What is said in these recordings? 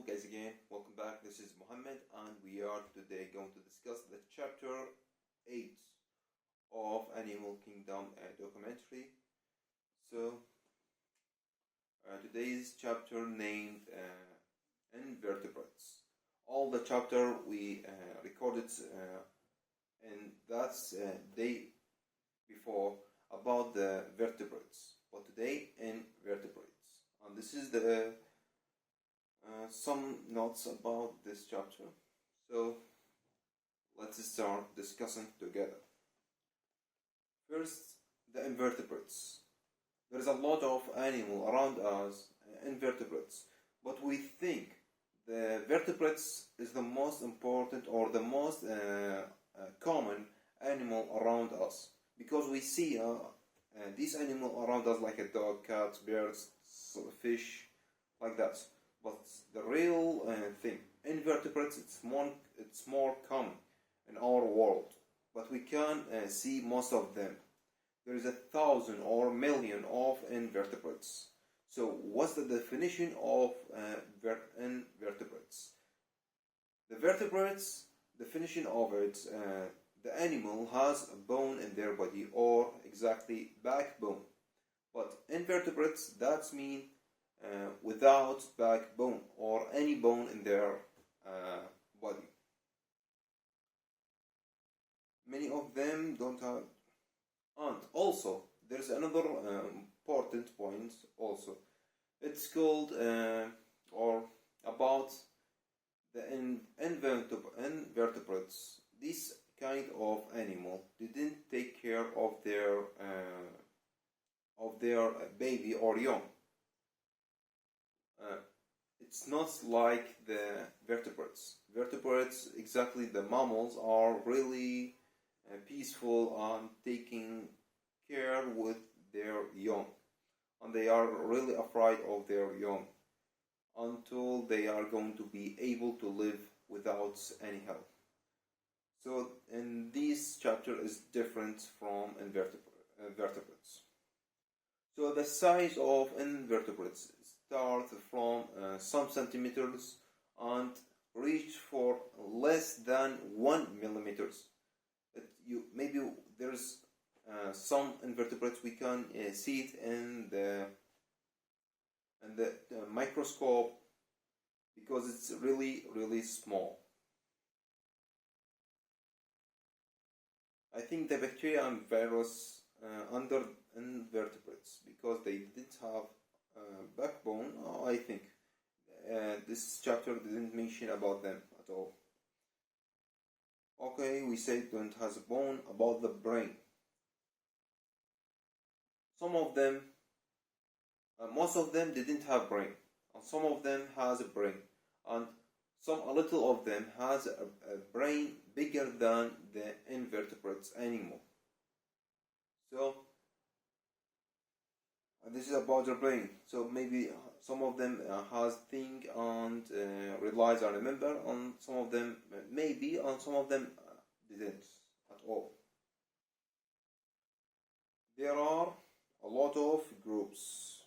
guys again, welcome back. This is Mohammed and we are today going to discuss the chapter 8 of Animal Kingdom documentary. So today's chapter named Invertebrates. All the chapter we recorded in that day before about the vertebrates, but today invertebrates. And this is the some notes about this chapter. So let's start discussing together. First, the invertebrates. There is a lot of animal around us, invertebrates, but we think the vertebrates is the most important or the most common animal around us, because we see these animals around us like a dog, cat, birds, fish, like that. But the real thing, invertebrates, it's more common in our world, but we can see most of them. There is 1,000 or million of invertebrates. So what's the definition of invertebrates? The vertebrates, definition of it, the animal has a bone in their body, or exactly backbone. But invertebrates, that means without backbone or any bone in their body. Many of them don't have. And also, there's another important point also. It's called or about the invertebrates. This kind of animal didn't take care of their baby or young. It's not like the vertebrates. Vertebrates, exactly, the mammals are really peaceful and taking care with their young, and they are really afraid of their young until they are going to be able to live without any help. So in this chapter is different from vertebrates. So the size of invertebrates start from some centimeters and reach for less than 1 millimeters. Maybe there's some invertebrates we can see it in the microscope, because it's really small. I think the bacteria and virus under invertebrates, because they didn't have backbone. I think this chapter didn't mention about them at all. Okay, we said don't has a bone. About the brain, some of them, most of them didn't have brain, and some of them has a brain, and a little of them has a brain bigger than the invertebrates animal. So this is about the brain. So maybe some of them has think and realize and remember, and some of them maybe, and some of them didn't at all. There are a lot of groups.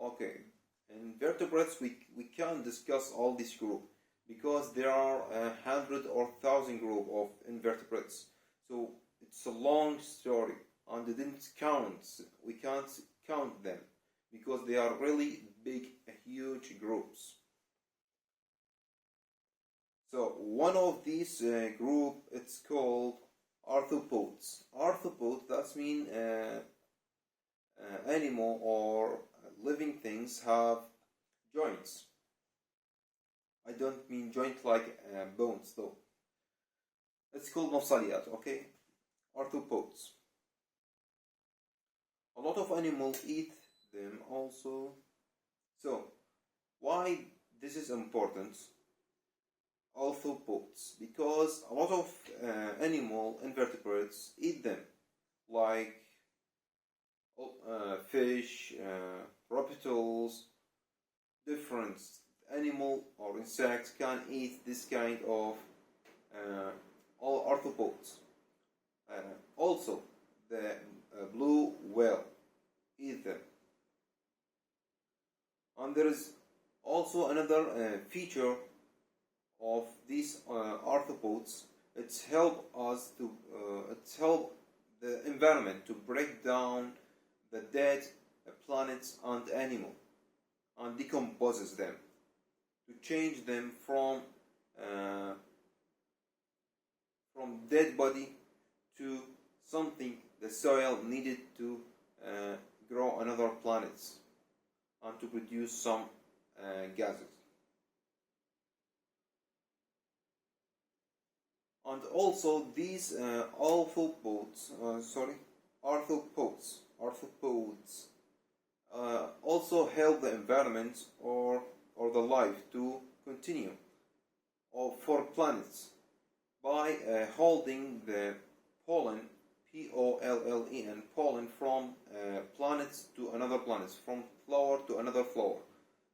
Okay, in vertebrates we can't discuss all these groups, because there are 100 or 1,000 group of invertebrates. So it's a long story, and they didn't count. We can't count them, because they are really big, huge groups. So one of these group, it's called arthropods. Arthropods, that means animal or living things have joints. I don't mean joint like bones though. It's called mafsaliat, okay? Arthropods. A lot of animals eat them also. So why this is important? Arthropods, because a lot of invertebrates eat them, like fish, reptiles, different animal or insects can eat this kind of all arthropods. Also, the blue whale eat them. And there is Also, another feature of these arthropods, it's help the environment to break down the dead planets and animal and decomposes them to change them from dead body to something the soil needed to grow another planets and to produce some gases. And also these arthropods also help the environment or the life to continue or for planets by holding the pollen, P-O-L-L-E-N, pollen from planets to another planets, from flower to another flower.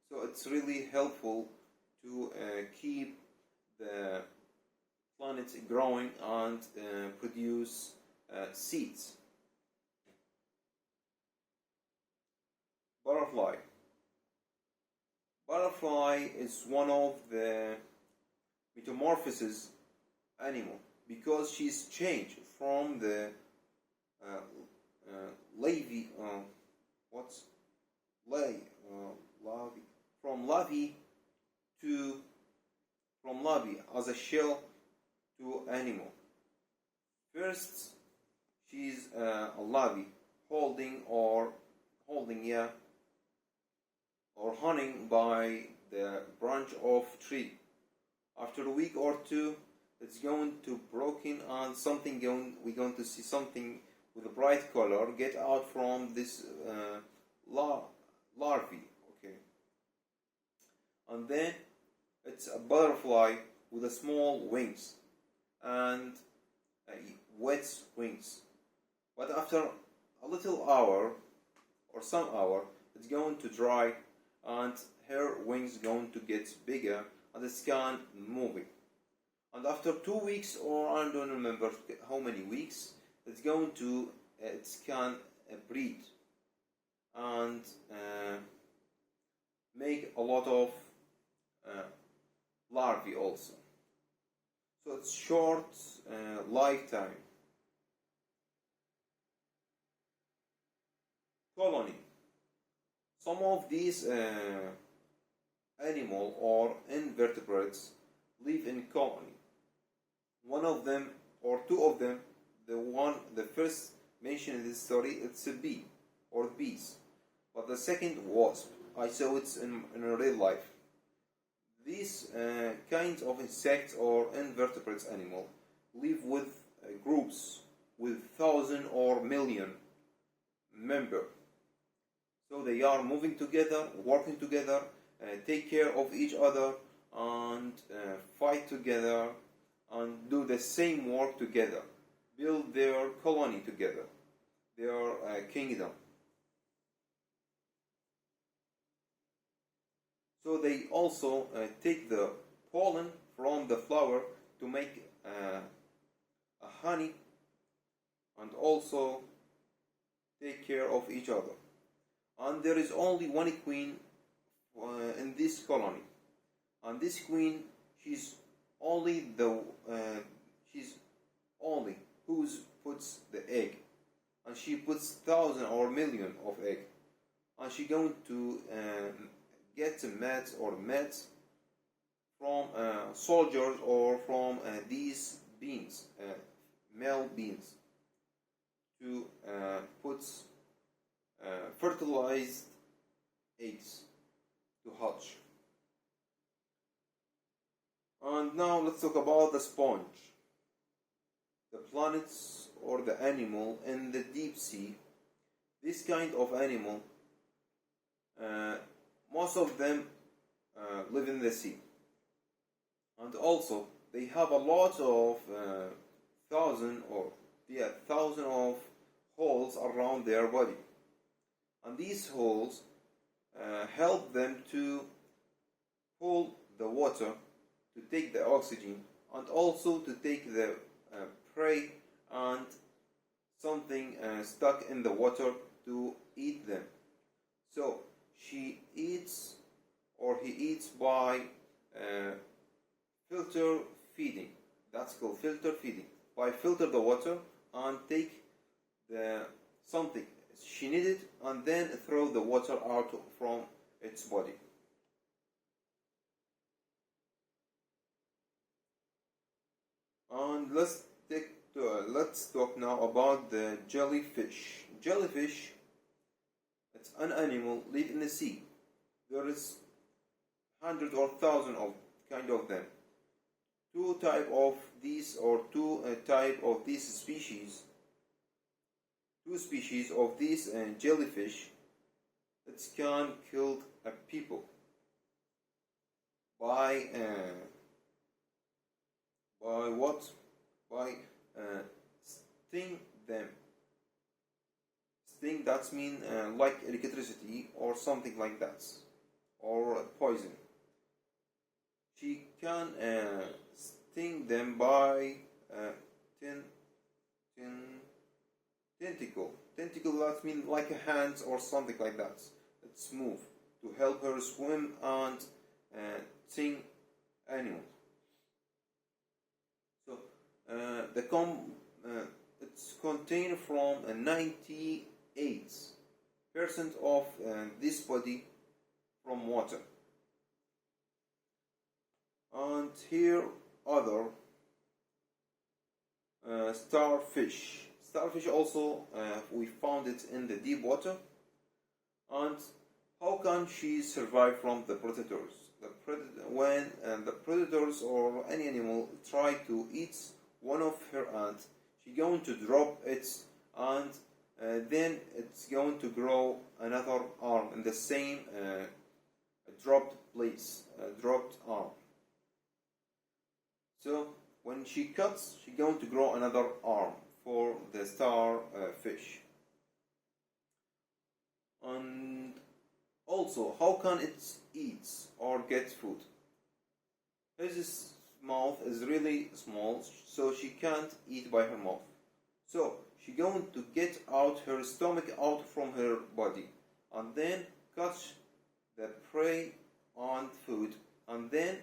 So it's really helpful to keep the planets growing and produce seeds. Butterfly is one of the metamorphosis animal because she's changed from the larvae from larvae as a shell to animal. First, she's a larvae holding hunting by the branch of tree. After a week or two, it's going to broken and we're going to see something with a bright color get out from this larvae. Okay, and then it's a butterfly with a small wings and wet wings. But after a little hour or some hour, it's going to dry and her wings going to get bigger and it's can moving. And after 2 weeks, or I don't remember how many weeks, it's going to it can breed and make a lot of larvae also. So it's short lifetime. Colony. Some of these animal or invertebrates live in colony. One of them or two of them, the first mentioned in this story, it's a bee or bees, but the second wasp. I saw it in real life. These kinds of insects or invertebrates animal live with groups with 1,000 or million members. So they are moving together, working together, take care of each other, and fight together, and do the same work together, build their colony together, their kingdom. So they also take the pollen from the flower to make a honey, and also take care of each other. And there is only one queen in this colony, and this queen, she's only who puts the egg, and she puts 1,000 or million of egg, and she going to get mates from soldiers or from these beans, male beans, to put fertilized eggs to hatch. And now let's talk about the sponge, the planets or the animal in the deep sea. This kind of animal, most of them live in the sea, and also they have a lot of thousand of holes around their body, and these holes help them to pull the water, to take the oxygen, and also to take the prey and something stuck in the water to eat them. So she eats or he eats by filter feeding. That's called filter feeding. By filter the water and take the something she needed and then throw the water out from its body. And let's talk now about the jellyfish. Jellyfish, it's an animal live in the sea. There is hundreds or thousands of kind of them. Two type of these species. Two species of these jellyfish that can kill people by what? By sting them. Sting, that's mean like electricity or something like that, or poison. She can sting them by tentacle. Tentacle, that mean like a hand or something like that. It's move to help her swim and sting animals. So it's contained from 98% of this body from water. And here other starfish. Starfish also we found it in the deep water. And how can she survive from the predators? When the predators or any animal try to eat one of her ants, she's going to drop it, and then it's going to grow another arm in the same dropped place, dropped arm. So when she cuts, she's going to grow another arm for the starfish. And also, how can it eat or get food? His mouth is really small, so she can't eat by her mouth. So she's going to get out her stomach out from her body, and then catch the prey on food, and then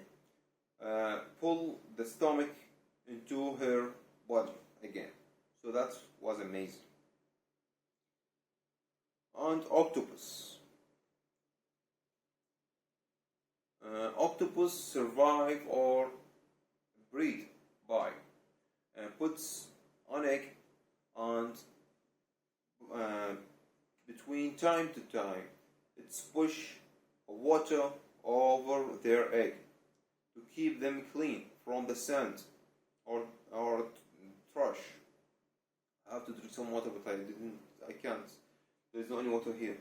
pull the stomach into her body again. So that was amazing. And octopus. Octopus survive or breed by puts an egg, and between time to time it's push water over their egg to keep them clean from the sand or trash. I have to drink some water, but I can't. There's no any water here.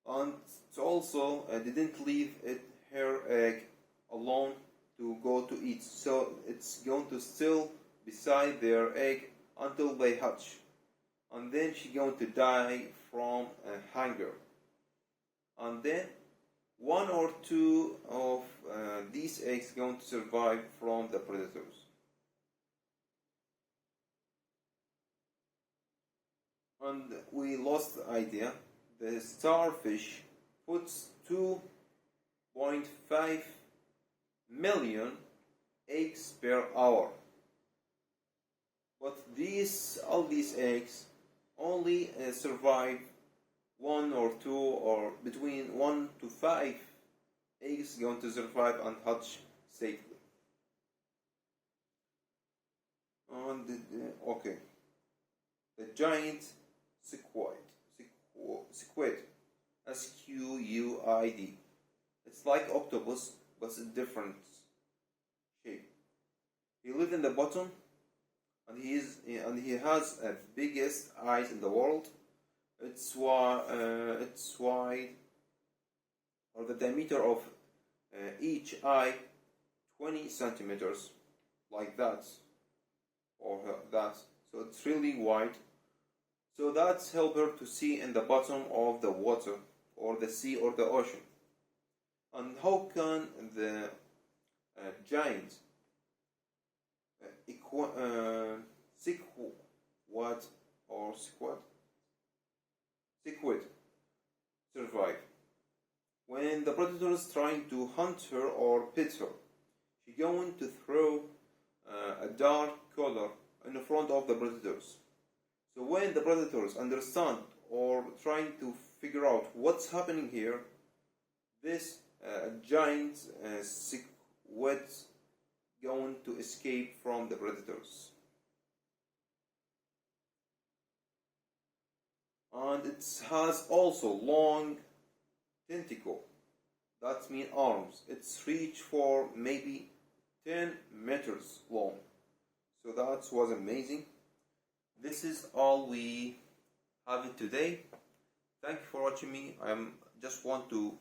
And it also didn't leave her egg alone to go to eat, so it's going to still beside their egg until they hatch, and then she's going to die from hunger. And then one or two of these eggs going to survive from the predators. And we lost the idea. The starfish puts 2.5 million eggs per hour. But all these eggs only survive 1 or 2 or between 1 to 5 eggs going to survive and hatch safely. And okay, the giant squid, Squid. It's like octopus, but it's a different shape. He lives in the bottom, and he has the biggest eyes in the world. It's wide, or the diameter of each eye 20 centimeters, like that, or that. So it's really wide. So that's help her to see in the bottom of the water, or the sea, or the ocean. And how can the giant squid survive? When the predators predators trying to hunt her or pet her. She's going to throw a dark color in front of the predators. So when the predators understand or trying to figure out what's happening here, this giant squid going to escape from the predators. And it has also long tentacle. That means arms. It's reach for maybe 10 meters long. So that was amazing. This is all we have it today. Thank you for watching me. I just want to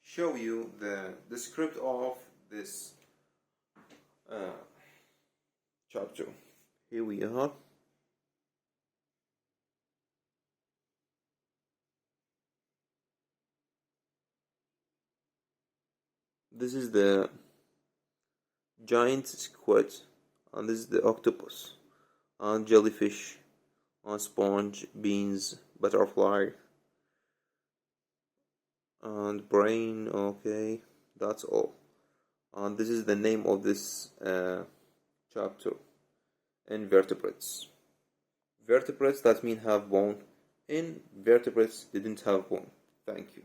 show you the script of this chapter. Here we are. This is the giant squid, and this is the octopus, and jellyfish, and sponge, beans, butterfly, and brain. Okay, that's all. And this is the name of this chapter. Invertebrates. Vertebrates, that mean have bone. Invertebrates didn't have bone. Thank you.